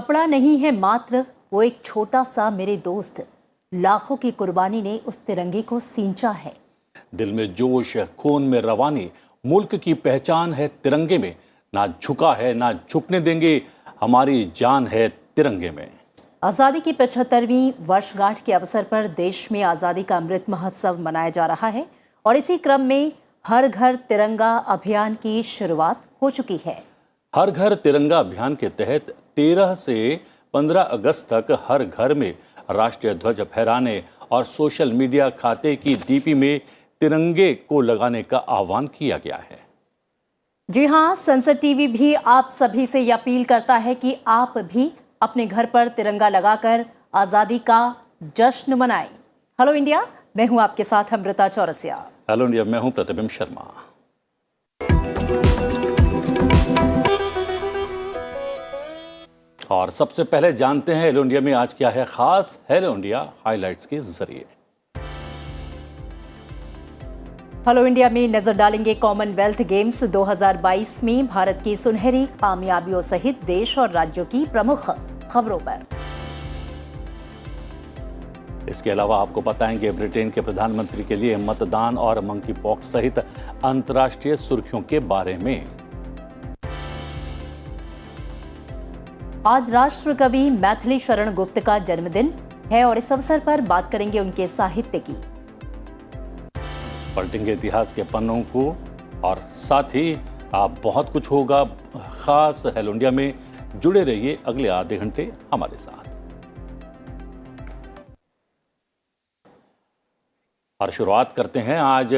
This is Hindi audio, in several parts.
कपड़ा नहीं है मात्र वो एक छोटा सा मेरे दोस्त, लाखों की कुर्बानी ने उस तिरंगे को सींचा है। दिल में जोश है, खून में रवानी, मुल्क की पहचान है तिरंगे में। ना झुका है ना झुकने देंगे, हमारी जान है तिरंगे में। आज़ादी की 75वीं वर्षगांठ के अवसर पर देश में आज़ादी का अमृत महोत्सव मनाया जा रहा है और इसी क्रम में हर घर तिरंगा अभियान की शुरुआत हो चुकी है। हर घर तिरंगा अभियान के तहत 13 से 15 अगस्त तक हर घर में राष्ट्रीय ध्वज फहराने और सोशल मीडिया खाते की डीपी में तिरंगे को लगाने का आह्वान किया गया है। जी हां, संसद टीवी भी आप सभी से यह अपील करता है कि आप भी अपने घर पर तिरंगा लगाकर आजादी का जश्न मनाएं। हेलो इंडिया, मैं हूं आपके साथ अमृता चौरसिया। हेलो इंडिया, मैं हूं प्रतिबिंब शर्मा। और सबसे पहले जानते हैं हेलो इंडिया में आज क्या है खास। हेलो इंडिया हाइलाइट्स के जरिए हेलो इंडिया में नजर डालेंगे कॉमनवेल्थ गेम्स 2022 में भारत की सुनहरी कामयाबियों सहित देश और राज्यों की प्रमुख खबरों पर। इसके अलावा आपको बताएंगे ब्रिटेन के प्रधानमंत्री के लिए मतदान और मंकी पॉक्स सहित अंतर्राष्ट्रीय सुर्खियों के बारे में। आज राष्ट्र कवि मैथिली शरण गुप्त का जन्मदिन है और इस अवसर पर बात करेंगे उनके साहित्य की। पलटेंगे इतिहास के पन्नों को और साथ ही आप बहुत कुछ होगा खास। हेलो इंडिया में जुड़े रहिए अगले आधे घंटे हमारे साथ। और शुरुआत करते हैं आज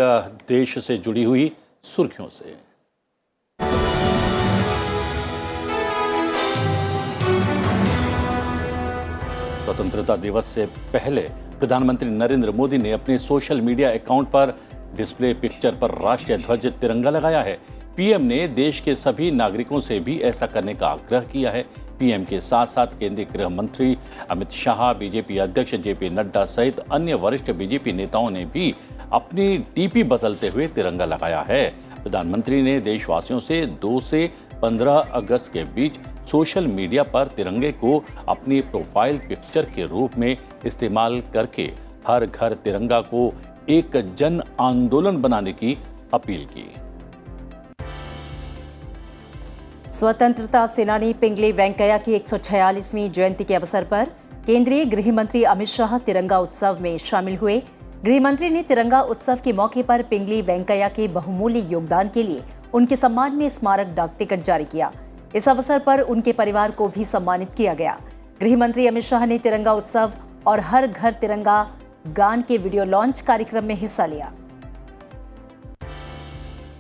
देश से जुड़ी हुई सुर्खियों से। स्वतंत्रता दिवस से पहले प्रधानमंत्री नरेंद्र मोदी ने अपने सोशल मीडिया अकाउंट पर डिस्प्ले पिक्चर पर राष्ट्रीय ध्वज तिरंगा लगाया है। पीएम ने देश के सभी नागरिकों से भी ऐसा करने का आग्रह किया है। पीएम के साथ साथ केंद्रीय गृह मंत्री अमित शाह, बीजेपी अध्यक्ष जेपी नड्डा सहित अन्य वरिष्ठ बीजेपी नेताओं ने भी अपनी डीपी बदलते हुए तिरंगा लगाया है। प्रधानमंत्री ने देशवासियों से 2 से 15 अगस्त के बीच सोशल मीडिया पर तिरंगे को अपनी प्रोफाइल पिक्चर के रूप में इस्तेमाल करके हर घर तिरंगा को एक जन आंदोलन बनाने की अपील की। स्वतंत्रता सेनानी पिंगली वेंकैया की 146वीं जयंती के अवसर पर केंद्रीय गृह मंत्री अमित शाह तिरंगा उत्सव में शामिल हुए। गृह मंत्री ने तिरंगा उत्सव के मौके पर पिंगली वेंकैया के बहुमूल्य योगदान के लिए उनके सम्मान में स्मारक डाक टिकट जारी किया। इस अवसर पर उनके परिवार को भी सम्मानित किया गया। गृह मंत्री अमित शाह ने तिरंगा उत्सव और हर घर तिरंगा गान के वीडियो लॉन्च कार्यक्रम में हिस्सा लिया।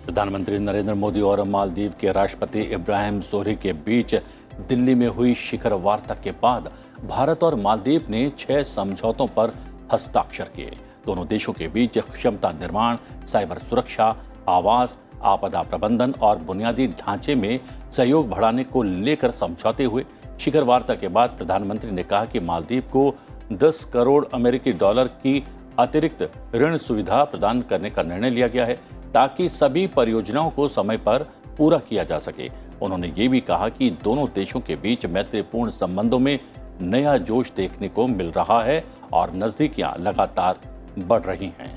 प्रधानमंत्री नरेंद्र मोदी और मालदीव के राष्ट्रपति इब्राहिम सोरी के बीच दिल्ली में हुई शिखर वार्ता के बाद भारत और मालदीव ने 6 समझौतों पर हस्ताक्षर किए। दोनों देशों के बीच क्षमता निर्माण, साइबर सुरक्षा, आवास, आपदा प्रबंधन और बुनियादी ढांचे में सहयोग बढ़ाने को लेकर समझौते हुए। शिखर वार्ता के बाद प्रधानमंत्री ने कहा कि मालदीव को 10 करोड़ अमेरिकी डॉलर की अतिरिक्त ऋण सुविधा प्रदान करने का निर्णय लिया गया है ताकि सभी परियोजनाओं को समय पर पूरा किया जा सके। उन्होंने ये भी कहा कि दोनों देशों के बीच मैत्रीपूर्ण संबंधों में नया जोश देखने को मिल रहा है और नजदीकियां लगातार बढ़ रही हैं।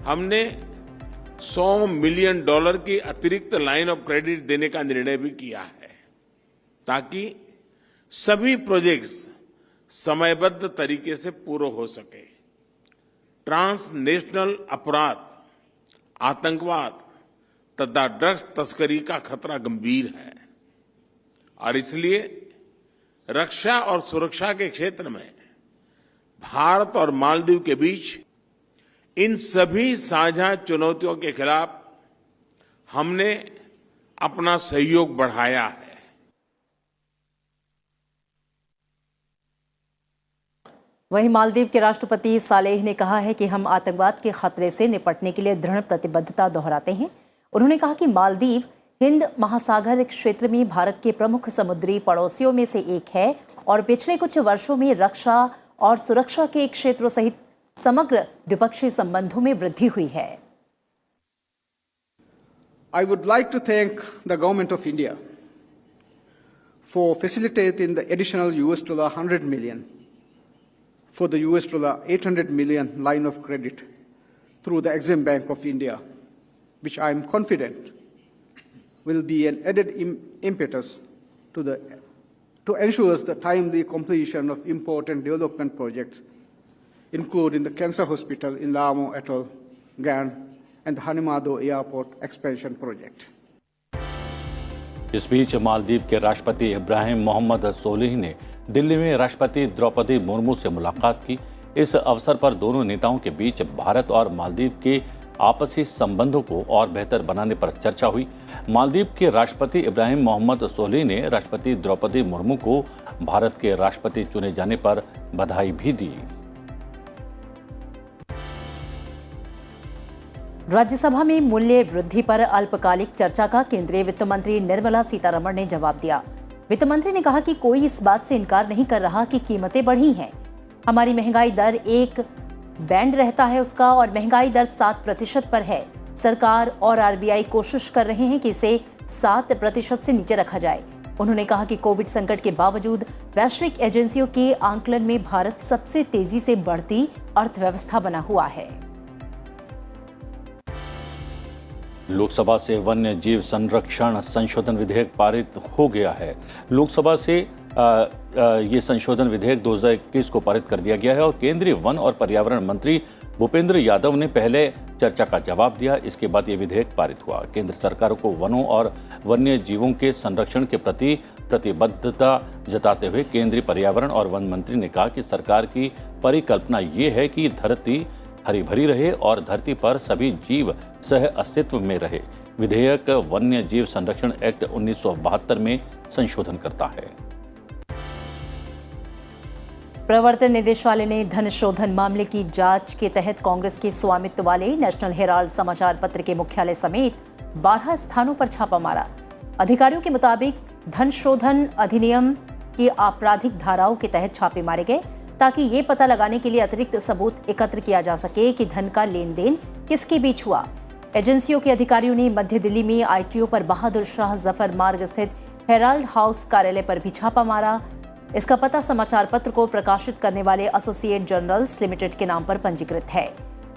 हमने $100 मिलियन की अतिरिक्त लाइन ऑफ क्रेडिट देने का निर्णय भी किया है ताकि सभी प्रोजेक्ट्स समयबद्ध तरीके से पूरे हो सके। ट्रांसनेशनल अपराध, आतंकवाद तथा ड्रग्स तस्करी का खतरा गंभीर है और इसलिए रक्षा और सुरक्षा के क्षेत्र में भारत और मालदीव के बीच इन सभी साझा चुनौतियों के खिलाफ हमने अपना सहयोग बढ़ाया है। वहीं मालदीव के राष्ट्रपति सालेह ने कहा है कि हम आतंकवाद के खतरे से निपटने के लिए दृढ़ प्रतिबद्धता दोहराते हैं। उन्होंने कहा कि मालदीव हिंद महासागर क्षेत्र में भारत के प्रमुख समुद्री पड़ोसियों में से एक है और पिछले कुछ वर्षों में रक्षा और सुरक्षा के क्षेत्रों सहित समग्र द्विपक्षीय संबंधों में वृद्धि हुई है। I would like to thank the Government of India for facilitating the additional $100 million for the $800 million line of credit through the Exim Bank of India, which I am confident will be an added impetus to ensure the timely completion of important development projects, including the cancer hospital in Lamo Atoll, Gan, and the Hanimado Airport expansion project. इस बीच मालदीव के राष्ट्रपति इब्राहिम मोहम्मद सोलिह ने दिल्ली में राष्ट्रपति द्रौपदी मुर्मू से मुलाकात की। इस अवसर पर दोनों नेताओं के बीच भारत और मालदीव के आपसी संबंधों को और बेहतर बनाने पर चर्चा हुई। मालदीव के राष्ट्रपति इब्राहिम मोहम्मद सोलिह ने राष्ट्रपति द्रौपदी मुर्मू को भारत के राष्ट्रपति चुने जाने पर बधाई भी दी। राज्यसभा में मूल्य वृद्धि पर अल्पकालिक चर्चा का केंद्रीय वित्त मंत्री निर्मला सीतारमण ने जवाब दिया। वित्त मंत्री ने कहा कि कोई इस बात से इनकार नहीं कर रहा कि कीमतें बढ़ी हैं। हमारी महंगाई दर एक बैंड रहता है उसका, और महंगाई दर 7% पर है। सरकार और आरबीआई कोशिश कर रहे हैं कि इसे 7% से नीचे रखा जाए। उन्होंने कहा कि कोविड संकट के बावजूद वैश्विक एजेंसियों के आंकलन में भारत सबसे तेजी से बढ़ती अर्थव्यवस्था बना हुआ है। लोकसभा से वन्य जीव संरक्षण संशोधन विधेयक पारित हो गया है। लोकसभा से ये संशोधन विधेयक 2021 को पारित कर दिया गया है और केंद्रीय वन और पर्यावरण मंत्री भूपेंद्र यादव ने पहले चर्चा का जवाब दिया। इसके बाद ये विधेयक पारित हुआ। केंद्र सरकार को वनों और वन्य जीवों के संरक्षण के प्रति प्रतिबद्धता जताते हुए केंद्रीय पर्यावरण और वन मंत्री ने कहा कि सरकार की परिकल्पना ये है कि धरती हरी भरी रहे और धरती पर सभी जीव सह अस्तित्व में रहे। विधेयक वन्य जीव संरक्षण एक्ट 1972 में संशोधन करता है। प्रवर्तन निदेशालय ने धन शोधन मामले की जांच के तहत कांग्रेस के स्वामित्व वाले नेशनल हेराल्ड समाचार पत्र के मुख्यालय समेत 12 स्थानों पर छापा मारा। अधिकारियों के मुताबिक धन शोधन अधिनियम की आपराधिक धाराओं के तहत छापे मारे गए ताकि ये पता लगाने के लिए अतिरिक्त सबूत एकत्र किया जा सके कि धन का लेन देन किसके बीच हुआ। एजेंसियों के अधिकारियों ने मध्य दिल्ली में आईटीओ पर बहादुर शाह जफर मार्ग स्थित हेराल्ड हाउस कार्यालय पर भी छापा मारा। इसका पता समाचार पत्र को प्रकाशित करने वाले एसोसिएट जर्नल्स लिमिटेड के नाम पर पंजीकृत है।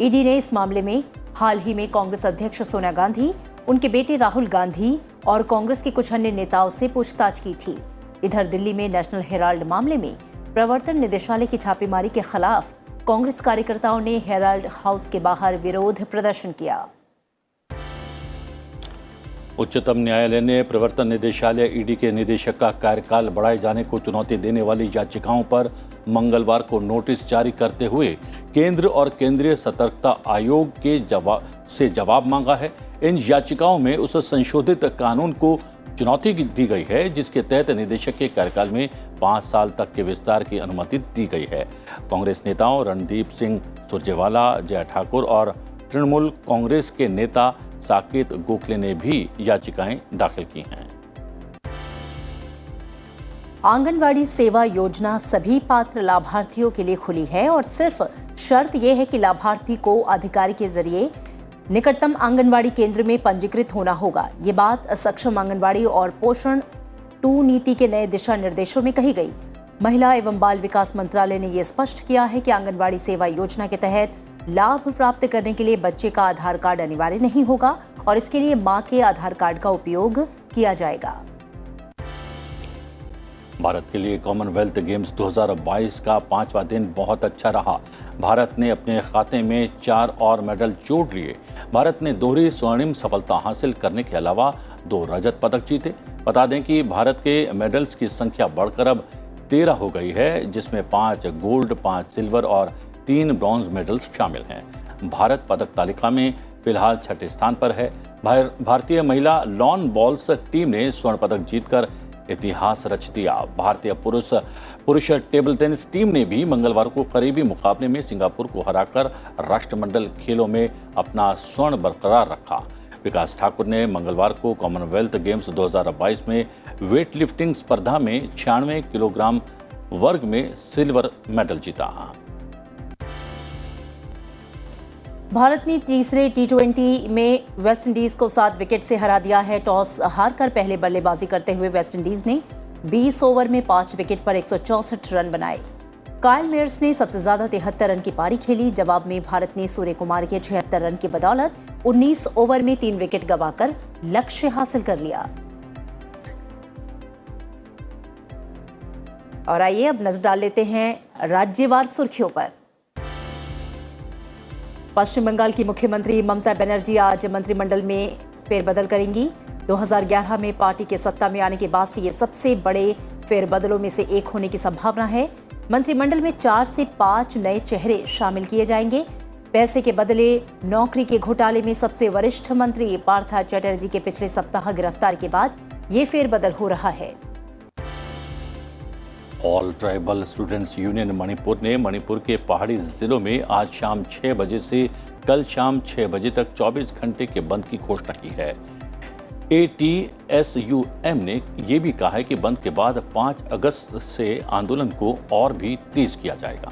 ईडी ने इस मामले में हाल ही में कांग्रेस अध्यक्ष सोनिया गांधी, उनके बेटे राहुल गांधी और कांग्रेस के कुछ अन्य नेताओं से पूछताछ की थी। इधर दिल्ली में नेशनल हेराल्ड मामले में प्रवर्तन निदेशालय की छापेमारी के खिलाफ कांग्रेस कार्यकर्ताओं ने हेराल्ड हाउस के बाहर विरोध प्रदर्शन किया। उच्चतम न्यायालय ने प्रवर्तन निदेशालय ईडी के निदेशक का कार्यकाल बढ़ाए जाने को चुनौती देने वाली याचिकाओं पर मंगलवार को नोटिस जारी करते हुए केंद्र और केंद्रीय सतर्कता आयोग के जवाब मांगा है। इन याचिकाओं में उस संशोधित कानून को चुनौती दी गई है जिसके तहत निदेशक के कार्यकाल में 5 साल तक के विस्तार की अनुमति दी गई है। कांग्रेस नेताओं रणदीप सिंह सुरजेवाला, जय ठाकुर और तृणमूल कांग्रेस के नेता साकेत गोखले ने भी याचिकाएं दाखिल की हैं। आंगनवाड़ी सेवा योजना सभी पात्र लाभार्थियों के लिए खुली है और सिर्फ शर्त यह है कि लाभार्थी को अधिकारी के जरिए निकटतम आंगनवाड़ी केंद्र में पंजीकृत होना होगा। ये बात सक्षम आंगनवाड़ी और पोषण 2 नीति के नए दिशा निर्देशों में कही गई। महिला एवं बाल विकास मंत्रालय ने यह स्पष्ट किया है कि आंगनवाड़ी सेवा योजना के तहत लाभ प्राप्त करने के लिए बच्चे का आधार कार्ड अनिवार्य नहीं होगा और इसके लिए मां के आधार कार्ड का उपयोग किया जाएगा। भारत के लिए कॉमनवेल्थ गेम्स 2022 का 5वां दिन बहुत अच्छा रहा। भारत ने अपने खाते में 4 और मेडल जोड़ लिए। भारत ने दोहरी स्वर्णिम सफलता हासिल करने के अलावा 2 रजत पदक जीते। बता दें कि भारत के मेडल्स की संख्या बढ़कर अब 13 हो गई है, जिसमें 5 गोल्ड, 5 सिल्वर और 3 ब्रॉन्ज मेडल्स शामिल हैं। भारत पदक तालिका में फिलहाल 6ठे स्थान पर है। भारतीय महिला लॉन बॉल्स टीम ने स्वर्ण पदक जीतकर इतिहास रच दिया। भारतीय पुरुष टेबल टेनिस टीम ने भी मंगलवार को करीबी मुकाबले में सिंगापुर को हराकर राष्ट्रमंडल खेलों में अपना स्वर्ण बरकरार रखा। विकास ठाकुर ने मंगलवार को कॉमनवेल्थ गेम्स 2022 में वेट लिफ्टिंग स्पर्धा में 96 किलोग्राम वर्ग में सिल्वर मेडल जीता। भारत ने तीसरे T20 में वेस्टइंडीज को 7 विकेट से हरा दिया है। टॉस हारकर पहले बल्लेबाजी करते हुए वेस्टइंडीज ने 20 ओवर में 5 विकेट पर 164 रन बनाए। कायल मेयर्स ने सबसे ज्यादा 73 रन की पारी खेली। जवाब में भारत ने सूर्य कुमार के 76 रन की बदौलत 19 ओवर में 3 विकेट गंवाकर लक्ष्य हासिल कर लिया। और आइए अब नजर डाल लेते हैं राज्यवार सुर्खियों पर। पश्चिम बंगाल की मुख्यमंत्री ममता बनर्जी आज मंत्रिमंडल में फेरबदल करेंगी। 2011 में पार्टी के सत्ता में आने के बाद से ये सबसे बड़े फेरबदलों में से एक होने की संभावना है। मंत्रिमंडल में 4 से 5 नए चेहरे शामिल किए जाएंगे। पैसे के बदले नौकरी के घोटाले में सबसे वरिष्ठ मंत्री पार्था चैटर्जी के पिछले सप्ताह गिरफ्तार के बाद ये फेरबदल हो रहा है। All tribal students union Manipur ने मणिपुर के पहाड़ी जिलों में आज शाम 6 बजे से कल शाम 6 बजे तक 24 घंटे के बंद की घोषणा की है। ATSUM ने यह भी कहा है कि बंद के बाद 5 अगस्त से आंदोलन को और भी तेज किया जाएगा।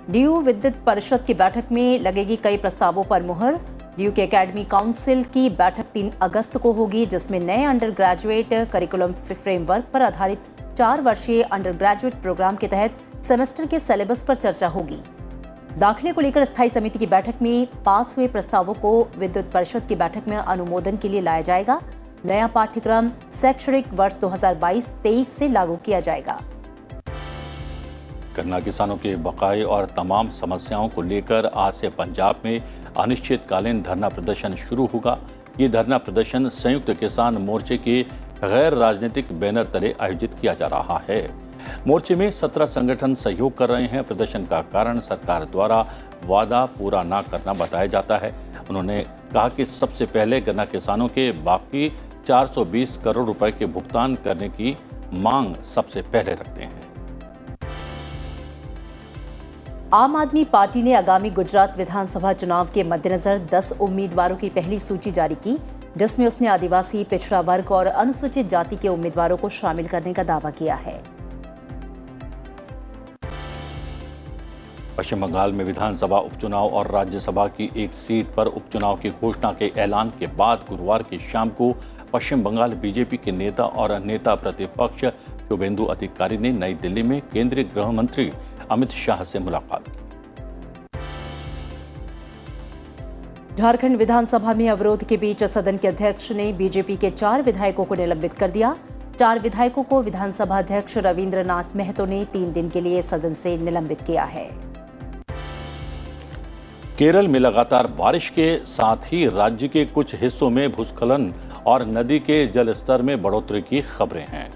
डीयू विद्युत परिषद की बैठक में लगेगी कई प्रस्तावों पर मुहर। डीयू के एकेडमी काउंसिल की बैठक 3 अगस्त को होगी, जिसमें नए अंडर ग्रेजुएट करिकुलम फ्रेमवर्क पर आधारित 4 वर्षीय अंडर ग्रेजुएट प्रोग्राम के तहत सेमेस्टर के सिलेबस पर चर्चा होगी। दाखिले को लेकर स्थायी समिति की बैठक में पास हुए प्रस्तावों को विद्युत परिषद की बैठक में अनुमोदन के लिए लाया जाएगा। नया पाठ्यक्रम शैक्षणिक वर्ष 2022-23 से लागू किया जाएगा। गन्ना किसानों के बकाये और तमाम समस्याओं को लेकर आज से पंजाब में अनिश्चितकालीन धरना प्रदर्शन शुरू होगा। ये धरना प्रदर्शन संयुक्त किसान मोर्चे के गैर राजनीतिक बैनर तले आयोजित किया जा रहा है। मोर्चे में 17 संगठन सहयोग कर रहे हैं। प्रदर्शन का कारण सरकार द्वारा वादा पूरा न करना बताया जाता है। उन्होंने कहा कि सबसे पहले गन्ना किसानों के बाकी 420 करोड़ रुपए के भुगतान करने की मांग सबसे पहले रखते हैं। आम आदमी पार्टी ने आगामी गुजरात विधानसभा चुनाव के मद्देनजर 10 उम्मीदवारों की पहली सूची जारी की, जिसमें उसने आदिवासी, पिछड़ा वर्ग और अनुसूचित जाति के उम्मीदवारों को शामिल करने का दावा किया है। पश्चिम बंगाल में विधानसभा उपचुनाव और राज्यसभा की एक सीट पर उपचुनाव की घोषणा के ऐलान के बाद गुरुवार की शाम को पश्चिम बंगाल बीजेपी के नेता और नेता प्रतिपक्ष शुभेंदु अधिकारी ने नई दिल्ली में केंद्रीय गृह मंत्री अमित शाह से मुलाकात की। झारखंड विधानसभा में अवरोध के बीच सदन के अध्यक्ष ने बीजेपी के 4 विधायकों को निलंबित कर दिया। 4 विधायकों को विधानसभा अध्यक्ष रविंद्रनाथ महतो ने 3 दिन के लिए सदन से निलंबित किया है। केरल में लगातार बारिश के साथ ही राज्य के कुछ हिस्सों में भूस्खलन और नदी के जलस्तर में बढ़ोतरी की खबरें हैं।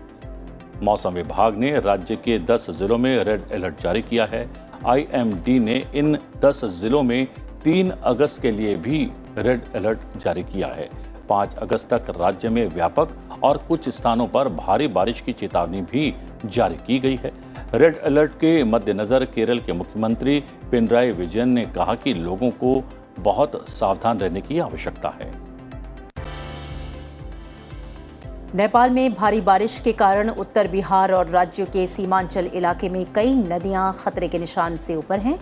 मौसम विभाग ने राज्य के 10 जिलों में रेड अलर्ट जारी किया है। IMD ने इन 10 जिलों में 3 अगस्त के लिए भी रेड अलर्ट जारी किया है। 5 अगस्त तक राज्य में व्यापक और कुछ स्थानों पर भारी बारिश की चेतावनी भी जारी की गई है। रेड अलर्ट के मद्देनजर केरल के मुख्यमंत्री पिनराई विजयन ने कहा कि लोगों को बहुत सावधान रहने की आवश्यकता है। नेपाल में भारी बारिश के कारण उत्तर बिहार और राज्यों के सीमांचल इलाके में कई नदियां खतरे के निशान से ऊपर हैं,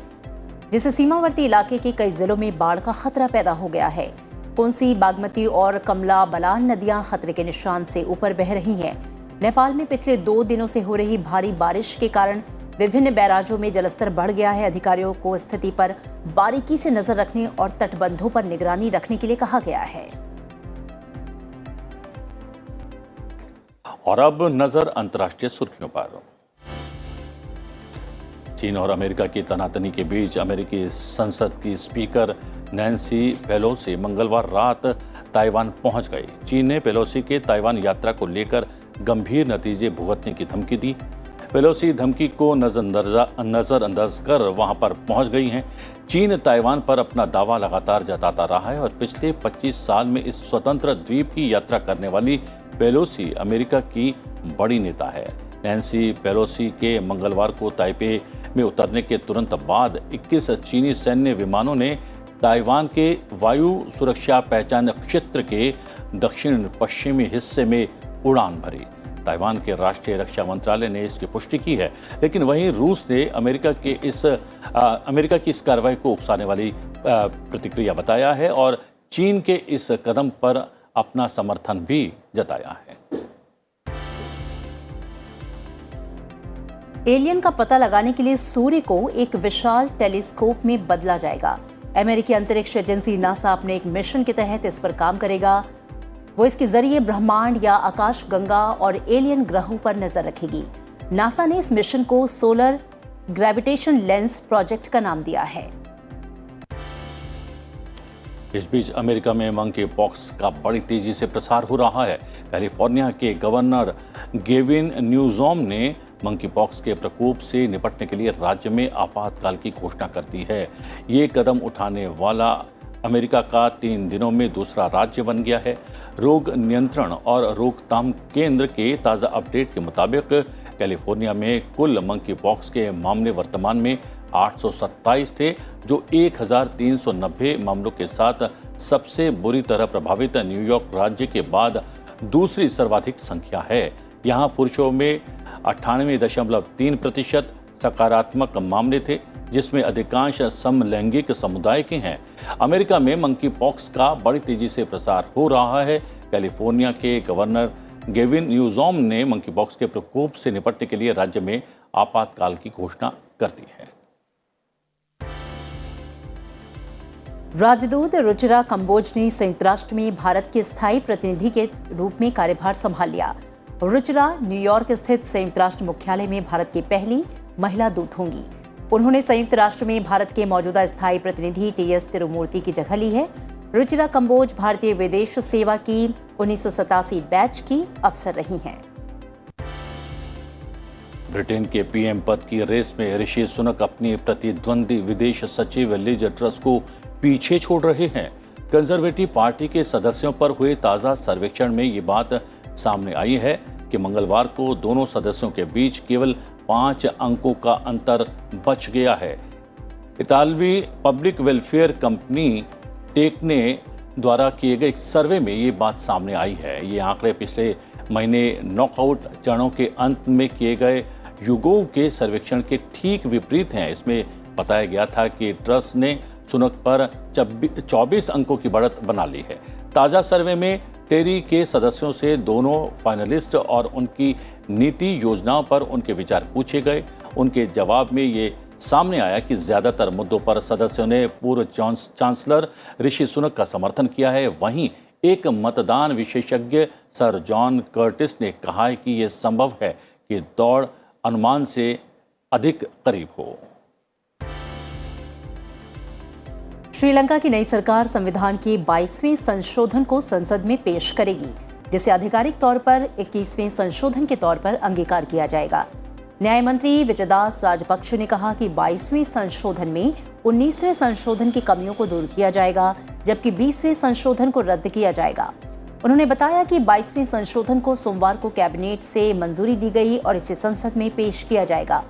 जिससे सीमावर्ती इलाके के कई जिलों में बाढ़ का खतरा पैदा हो गया है। कोसी, बागमती और कमला बलान नदियां खतरे के निशान से ऊपर बह रही हैं। नेपाल में पिछले 2 दिनों से हो रही भारी बारिश के कारण विभिन्न बैराजों में जलस्तर बढ़ गया है। अधिकारियों को स्थिति पर बारीकी से नजर रखने और तटबंधों पर निगरानी रखने के लिए कहा गया है। और अब नजर अंतर्राष्ट्रीय सुर्खियों पर। चीन और अमेरिका की तनातनी के बीच अमेरिकी संसद की स्पीकर नैन्सी पेलोसी मंगलवार रात ताइवान पहुंच गई। चीन ने पेलोसी के ताइवान यात्रा को लेकर गंभीर नतीजे भुगतने की धमकी दी। पेलोसी धमकी को नजरअंदाज कर वहां पर पहुंच गई हैं। चीन ताइवान पर अपना दावा लगातार जताता रहा है और पिछले 25 साल में इस स्वतंत्र द्वीप की यात्रा करने वाली पेलोसी अमेरिका की बड़ी नेता है। नैन्सी पेलोसी के मंगलवार को ताइपे में उतरने के तुरंत बाद 21 चीनी सैन्य विमानों ने ताइवान के वायु सुरक्षा पहचान क्षेत्र के दक्षिण पश्चिमी हिस्से में उड़ान भरी। ताइवान के राष्ट्रीय रक्षा मंत्रालय ने इसकी पुष्टि की है, लेकिन वहीं रूस ने अमेरिका की इस कार्रवाई को उकसाने वाली प्रतिक्रिया बताया है और चीन के इस कदम पर अपना समर्थन भी जताया है। एलियन का पता लगाने के लिए सूर्य को एक विशाल टेलीस्कोप में बदला जाएगा। अमेरिकी अंतरिक्ष एजेंसी नासा अपने एक मिशन के तहत इस पर काम करेगा। वो इसके जरिए ब्रह्मांड या आकाश गंगा और एलियन ग्रहों पर नजर रखेगी। नासा ने इस मिशन को सोलर ग्रेविटेशन लेंस प्रोजेक्ट का नाम दिया है। इस बीच अमेरिका में मंकी पॉक्स का बड़ी तेजी से प्रसार हो रहा है। कैलिफोर्निया के गवर्नर गेविन न्यूसॉम ने मंकी पॉक्स के प्रकोप से निपटने के लिए राज्य में आपातकाल की घोषणा कर दी है। ये कदम उठाने वाला अमेरिका का 3 दिनों में दूसरा राज्य बन गया है। रोग नियंत्रण और रोकथाम केंद्र के ताज़ा अपडेट के मुताबिक कैलिफोर्निया में कुल मंकी पॉक्स के मामले वर्तमान में 827 थे, जो 1390 मामलों के साथ सबसे बुरी तरह प्रभावित न्यूयॉर्क राज्य के बाद दूसरी सर्वाधिक संख्या है। यहाँ पुरुषों में 98.3% सकारात्मक मामले थे, जिसमें अधिकांश समलैंगिक समुदाय के हैं। अमेरिका में मंकी पॉक्स का बड़ी तेजी से प्रसार हो रहा है। कैलिफोर्निया के गवर्नर गेविन न्यूसॉम ने मंकी पॉक्स के प्रकोप से निपटने के लिए राज्य में आपातकाल की घोषणा कर दी है। राजदूत रुचिरा कंबोज ने संयुक्त राष्ट्र में भारत के स्थायी प्रतिनिधि के रूप में कार्यभार संभाल लिया। रुचिरा न्यूयॉर्क स्थित संयुक्त राष्ट्र मुख्यालय में भारत की पहली महिला दूत होंगी। उन्होंने संयुक्त राष्ट्र में भारत के मौजूदा स्थायी प्रतिनिधि टी.एस. तिरुमूर्ति की जगह ली है। रुचिरा कंबोज भारतीय विदेश सेवा की 1987 बैच की अफसर रही हैं। ब्रिटेन के पीएम पद की रेस में ऋषि सुनक अपनी प्रतिद्वंदी विदेश सचिव लिज ट्रस को पीछे छोड़ रहे हैं। कंजर्वेटिव पार्टी के सदस्यों पर हुए ताज़ा सर्वेक्षण में ये बात सामने आई है कि मंगलवार को दोनों सदस्यों के बीच केवल 5 अंकों का अंतर बच गया है। इतालवी पब्लिक वेलफेयर कंपनी टेकने द्वारा किए गए एक सर्वे में ये बात सामने आई है। ये आंकड़े पिछले महीने नॉकआउट चरणों के अंत में किए गए युगों के सर्वेक्षण के ठीक विपरीत हैं। इसमें बताया गया था कि ट्रस ने सुनक पर 24 अंकों की बढ़त बना ली है। ताज़ा सर्वे में टेरी के सदस्यों से दोनों फाइनलिस्ट और उनकी नीति योजनाओं पर उनके विचार पूछे गए। उनके जवाब में ये सामने आया कि ज़्यादातर मुद्दों पर सदस्यों ने पूर्व चांसलर ऋषि सुनक का समर्थन किया है। वहीं एक मतदान विशेषज्ञ सर जॉन कर्टिस ने कहा है कि यह संभव है कि दौड़ अनुमान से अधिक करीब हो। श्रीलंका की नई सरकार संविधान के 22वें संशोधन को संसद में पेश करेगी, जिसे आधिकारिक तौर पर 21वें संशोधन के तौर पर अंगीकार किया जाएगा। न्याय मंत्री विजयदास राजपक्षे ने कहा कि 22वें संशोधन में 19वें संशोधन की कमियों को दूर किया जाएगा, जबकि 20वें संशोधन को रद्द किया जाएगा। उन्होंने बताया कि 22वें संशोधन को सोमवार को कैबिनेट से मंजूरी दी गई और इसे संसद में पेश किया जाएगा।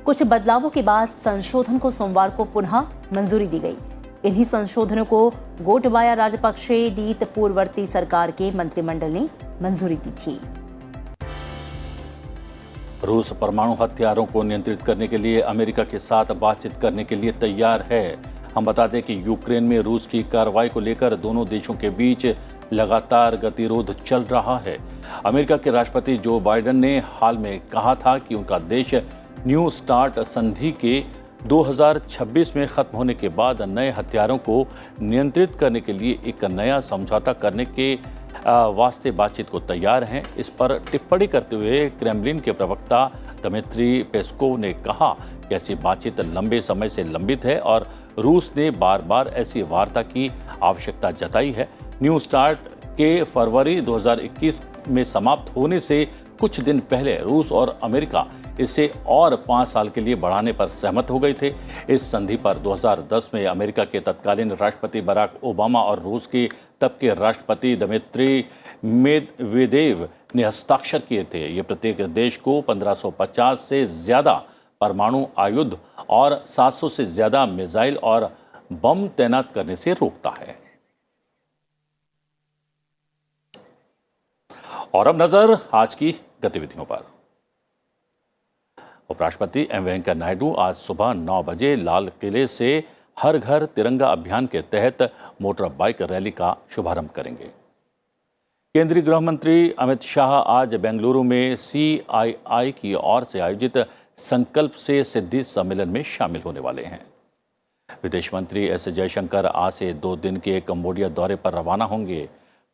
कुछ बदलावों के बाद संशोधन को सोमवार को पुनः मंजूरी दी गई। इन्हीं संशोधनों को गोटबाया राजपक्षे नीत पूर्ववर्ती सरकार के मंत्रिमंडल ने मंजूरी दी थी। रूस परमाणु हथियारों को नियंत्रित करने के लिए अमेरिका के साथ बातचीत करने के लिए तैयार है। हम बता दें कि यूक्रेन में रूस की कार्रवाई को लेकर दोनों देशों के बीच लगातार गतिरोध चल रहा है। अमेरिका के राष्ट्रपति जो बाइडेन ने हाल में कहा था कि उनका देश न्यू स्टार्ट संधि के 2026 में खत्म होने के बाद नए हथियारों को नियंत्रित करने के लिए एक नया समझौता करने के वास्ते बातचीत को तैयार हैं। इस पर टिप्पणी करते हुए क्रेमलिन के प्रवक्ता दमित्री पेस्कोव ने कहा कि ऐसी बातचीत लंबे समय से लंबित है और रूस ने बार बार ऐसी वार्ता की आवश्यकता जताई है। न्यू स्टार्ट के फरवरी 2021 में समाप्त होने से कुछ दिन पहले रूस और अमेरिका इसे और 5 साल के लिए बढ़ाने पर सहमत हो गए थे। इस संधि पर 2010 में अमेरिका के तत्कालीन राष्ट्रपति बराक ओबामा और रूस के तब के राष्ट्रपति दमित्री मेदवेदेव ने हस्ताक्षर किए थे। ये प्रत्येक देश को 1550 से ज़्यादा परमाणु आयुध और 700 से ज़्यादा मिसाइल और बम तैनात करने से रोकता है। और अब नजर आज की गतिविधियों पर। उपराष्ट्रपति एम वेंकैया नायडू आज सुबह 9 बजे लाल किले से हर घर तिरंगा अभियान के तहत मोटर बाइक रैली का शुभारंभ करेंगे। केंद्रीय गृह मंत्री अमित शाह आज बेंगलुरु में CII की ओर से आयोजित संकल्प से सिद्धि सम्मेलन में शामिल होने वाले हैं। विदेश मंत्री एस जयशंकर आज से 2 दिन के कंबोडिया दौरे पर रवाना होंगे।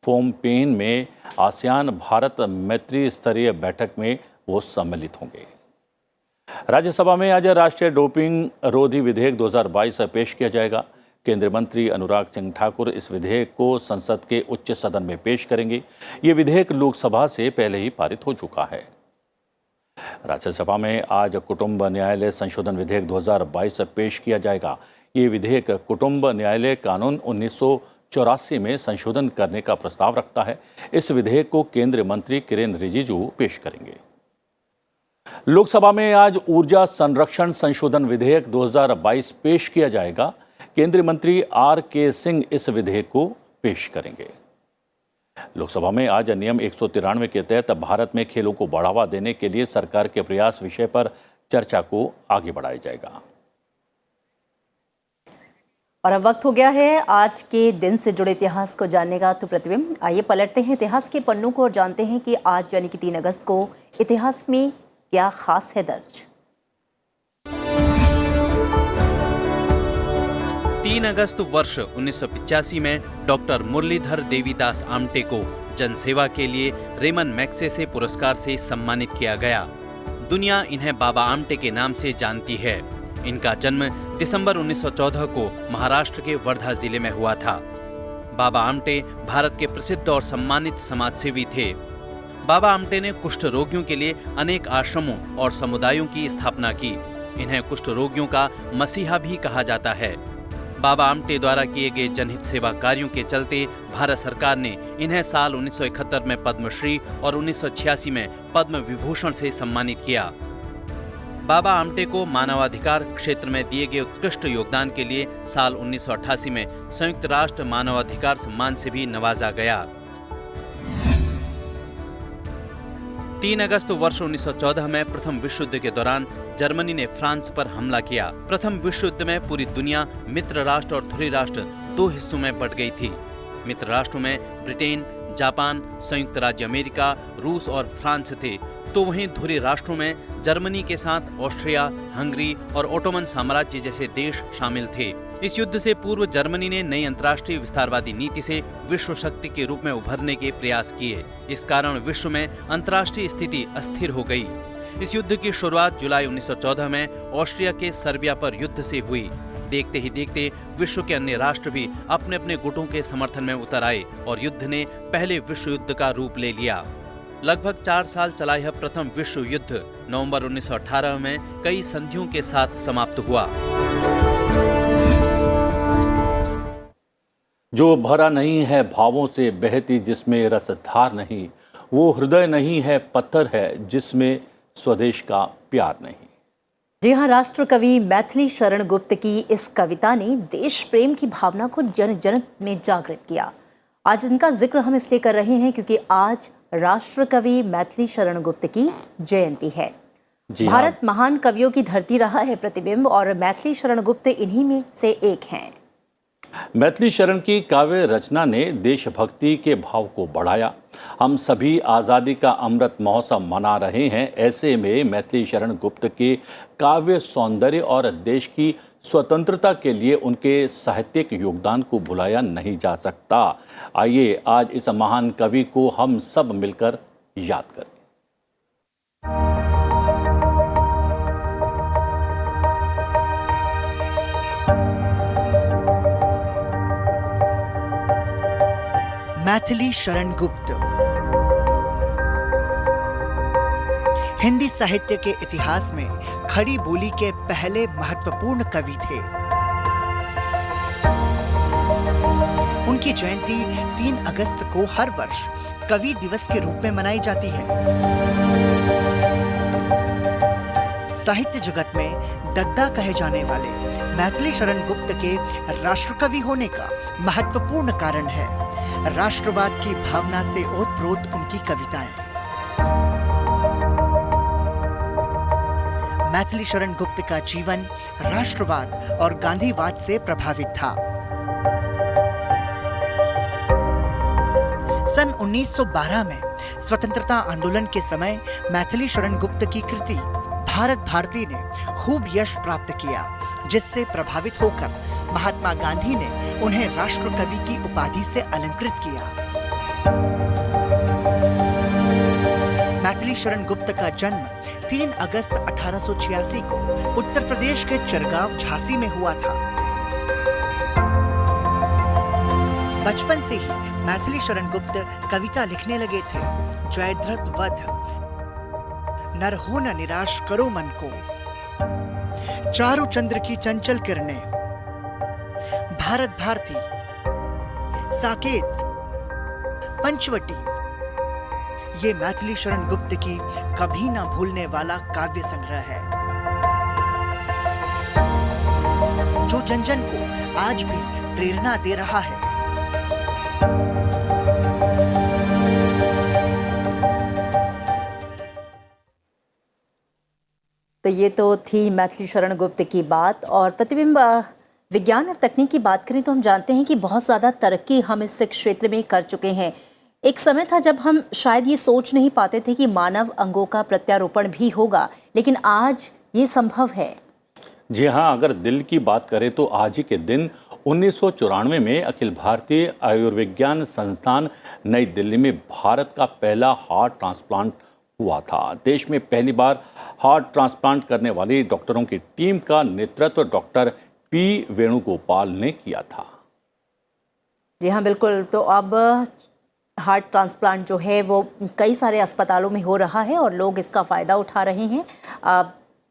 फोम पेन में आसियान भारत मैत्री स्तरीय बैठक में वो सम्मिलित होंगे। राज्यसभा में आज राष्ट्रीय डोपिंग रोधी विधेयक 2022 पेश किया जाएगा। केंद्रीय मंत्री अनुराग सिंह ठाकुर इस विधेयक को संसद के उच्च सदन में पेश करेंगे। ये विधेयक लोकसभा से पहले ही पारित हो चुका है। राज्यसभा में आज कुटुंब न्यायालय संशोधन विधेयक 2022 पेश किया जाएगा। ये विधेयक कुटुंब न्यायालय कानून 1984 में संशोधन करने का प्रस्ताव रखता है। इस विधेयक को केंद्रीय मंत्री किरेन रिजिजू पेश करेंगे। लोकसभा में आज ऊर्जा संरक्षण संशोधन विधेयक 2022 पेश किया जाएगा। केंद्रीय मंत्री RK सिंह इस विधेयक को पेश करेंगे। लोकसभा में आज नियम 193 के तहत भारत में खेलों को बढ़ावा देने के लिए सरकार के प्रयास विषय पर चर्चा को आगे बढ़ाया जाएगा। और अब वक्त हो गया है आज के दिन से जुड़े इतिहास को जानने का। तो प्रतिबिंब, आइए पलटते हैं इतिहास के पन्नों को और जानते हैं कि आज यानी कि 3 अगस्त को इतिहास में क्या खास है दर्ज। 3 अगस्त वर्ष 1985 में डॉक्टर मुरलीधर देवीदास आमटे को जनसेवा के लिए रेमन मैग्सेसे पुरस्कार से सम्मानित किया गया। दुनिया इन्हें बाबा आमटे के नाम से जानती है। इनका जन्म दिसंबर 1914 को महाराष्ट्र के वर्धा जिले में हुआ था। बाबा आमटे भारत के प्रसिद्ध और सम्मानित समाजसेवी थे। बाबा आमटे ने कुष्ठ रोगियों के लिए अनेक आश्रमों और समुदायों की स्थापना की। इन्हें कुष्ठ रोगियों का मसीहा भी कहा जाता है। बाबा आमटे द्वारा किए गए जनहित सेवा कार्यों के चलते भारत सरकार ने इन्हें साल 1971 में पद्मश्री और 1986 में पद्म विभूषण से सम्मानित किया। बाबा आमटे को मानवाधिकार क्षेत्र में दिए गए उत्कृष्ट योगदान के लिए साल 1988 में संयुक्त राष्ट्र मानवाधिकार सम्मान से भी नवाजा गया। 3 अगस्त वर्ष 1914 में प्रथम विश्व युद्ध के दौरान जर्मनी ने फ्रांस पर हमला किया। प्रथम विश्व युद्ध में पूरी दुनिया मित्र राष्ट्र और धुरी राष्ट्र 2 हिस्सों में बंट गई थी। मित्र राष्ट्रों में ब्रिटेन, जापान, संयुक्त राज्य अमेरिका, रूस और फ्रांस थे, तो वहीं धुरी राष्ट्रों में जर्मनी के साथ ऑस्ट्रिया, हंगरी और ओटोमन साम्राज्य जैसे देश शामिल थे। इस युद्ध से पूर्व जर्मनी ने नई अंतर्राष्ट्रीय विस्तारवादी नीति से विश्व शक्ति के रूप में उभरने के प्रयास किए। इस कारण विश्व में अंतर्राष्ट्रीय स्थिति अस्थिर हो गई। इस युद्ध की शुरुआत जुलाई 1914 में ऑस्ट्रिया के सर्बिया पर युद्ध से हुई। देखते ही देखते विश्व के अन्य राष्ट्र भी अपने अपने गुटों के समर्थन में उतर आए और युद्ध ने पहले विश्व युद्ध का रूप ले लिया। लगभग 4 साल चला यह प्रथम विश्व युद्ध नवंबर 1918 में कई संधियों के साथ समाप्त हुआ। जो भरा नहीं है भावों से बहती जिसमें रसधार नहीं, वो हृदय नहीं है पत्थर है जिसमें स्वदेश का प्यार नहीं। जी हाँ, राष्ट्र कवि मैथिली शरण गुप्त की इस कविता ने देश प्रेम की भावना को जन जन में जागृत किया। आज इनका जिक्र हम इसलिए कर रहे हैं क्योंकि आज राष्ट्र कवि मैथिली शरण गुप्त की जयंती है। भारत महान कवियों की धरती रहा है प्रतिबिंब, और मैथिली शरण गुप्त इन्हीं में से एक हैं। मैथिली शरण की काव्य रचना ने देशभक्ति के भाव को बढ़ाया। हम सभी आज़ादी का अमृत महोत्सव मना रहे हैं। ऐसे में मैथिली शरण गुप्त के काव्य सौंदर्य और देश की स्वतंत्रता के लिए उनके साहित्यिक योगदान को भुलाया नहीं जा सकता। आइए आज इस महान कवि को हम सब मिलकर याद करें। मैथिली शरण गुप्त हिंदी साहित्य के इतिहास में खड़ी बोली के पहले महत्वपूर्ण कवि थे। उनकी जयंती 3 अगस्त को हर वर्ष कवि दिवस के रूप में मनाई जाती है। साहित्य जगत में दद्दा कहे जाने वाले मैथिली शरण गुप्त के राष्ट्रकवि होने का महत्वपूर्ण कारण है राष्ट्रवाद की भावना से ओतप्रोत उनकी कविताएं। मैथिली शरण गुप्त का जीवन राष्ट्रवाद और गांधीवाद से प्रभावित था। सन 1912 में स्वतंत्रता आंदोलन के समय मैथिली शरण गुप्त की कृति भारत भारती ने खूब यश प्राप्त किया, जिससे प्रभावित होकर महात्मा गांधी ने उन्हें राष्ट्र कवि की उपाधि से अलंकृत किया। मैथिली शरण गुप्त का जन्म 3 अगस्त 1886 को उत्तर प्रदेश के चिरगांव झांसी में हुआ था। बचपन से ही मैथिली शरण गुप्त कविता लिखने लगे थे। जयद्रथ वध, नर हो न निराश करो मन को, चारु चंद्र की चंचल किरणें, भारत भारती, साकेत, पंचवटी, ये मैथिली शरण गुप्त की कभी ना भूलने वाला काव्य संग्रह है, जो जन जन को आज भी प्रेरणा दे रहा है। तो ये तो थी मैथिली शरण गुप्त की बात। और प्रतिबिंब विज्ञान और तकनीक की बात करें तो हम जानते हैं कि बहुत ज़्यादा तरक्की हम इस क्षेत्र में कर चुके हैं। एक समय था जब हम शायद ये सोच नहीं पाते थे कि मानव अंगों का प्रत्यारोपण भी होगा, लेकिन आज ये संभव है। जी हाँ, अगर दिल की बात करें तो आज ही के दिन 1994 में अखिल भारतीय आयुर्विज्ञान संस्थान नई दिल्ली में भारत का पहला हार्ट ट्रांसप्लांट हुआ था। देश में पहली बार हार्ट ट्रांसप्लांट करने वाली डॉक्टरों की टीम का नेतृत्व डॉक्टर पी वेणुगोपाल ने किया था। जी हाँ, बिल्कुल। तो अब हार्ट ट्रांसप्लांट जो है वो कई सारे अस्पतालों में हो रहा है और लोग इसका फ़ायदा उठा रहे हैं।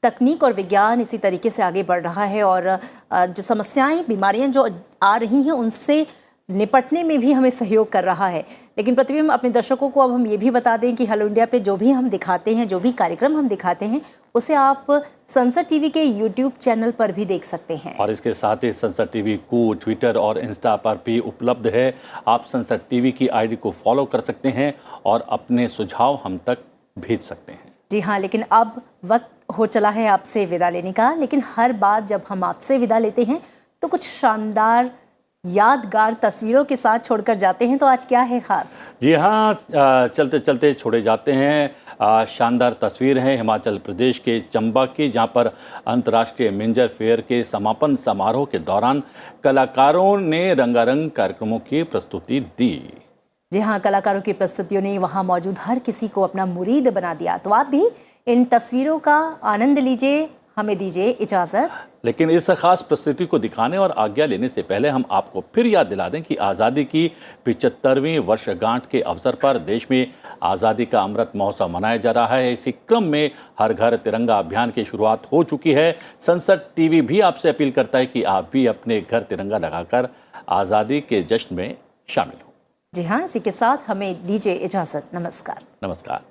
तकनीक और विज्ञान इसी तरीके से आगे बढ़ रहा है और जो समस्याएं, बीमारियां जो आ रही हैं उनसे निपटने में भी हमें सहयोग कर रहा है। लेकिन प्रतिबिंब, अपने दर्शकों को अब हम ये भी बता दें कि हेलो इंडिया पे जो भी हम दिखाते हैं, जो भी कार्यक्रम हम दिखाते हैं, उसे आप संसद टीवी के यूट्यूब चैनल पर भी देख सकते हैं। और इसके साथ ही संसद टीवी को ट्विटर और इंस्टा पर भी उपलब्ध है। आप संसद टीवी की आईडी को फॉलो कर सकते हैं और अपने सुझाव हम तक भेज सकते हैं। जी हाँ, लेकिन अब वक्त हो चला है आपसे विदा लेने का। लेकिन हर बार जब हम आपसे विदा लेते हैं तो कुछ शानदार यादगार तस्वीरों के साथ छोड़कर जाते हैं। तो आज क्या है खास? जी हाँ, चलते चलते छोड़े जाते हैं। शानदार तस्वीर है हिमाचल प्रदेश के चंबा की, जहाँ पर अंतर्राष्ट्रीय मिंजर फेयर के समापन समारोह के दौरान कलाकारों ने रंगारंग कार्यक्रमों की प्रस्तुति दी। जी हाँ, कलाकारों की प्रस्तुतियों ने वहाँ मौजूद हर किसी को अपना मुरीद बना दिया। तो आप भी इन तस्वीरों का आनंद लीजिए। हमें दीजिए इजाज़त। लेकिन इस खास प्रस्तुति को दिखाने और आज्ञा लेने से पहले हम आपको फिर याद दिला दें कि आज़ादी की 75वीं वर्षगांठ के अवसर पर देश में आज़ादी का अमृत महोत्सव मनाया जा रहा है। इसी क्रम में हर घर तिरंगा अभियान की शुरुआत हो चुकी है। संसद टीवी भी आपसे अपील करता है कि आप भी अपने घर तिरंगा लगाकर आज़ादी के जश्न में शामिल हों। जी हाँ, इसी के साथ हमें दीजिए इजाज़त। नमस्कार। नमस्कार।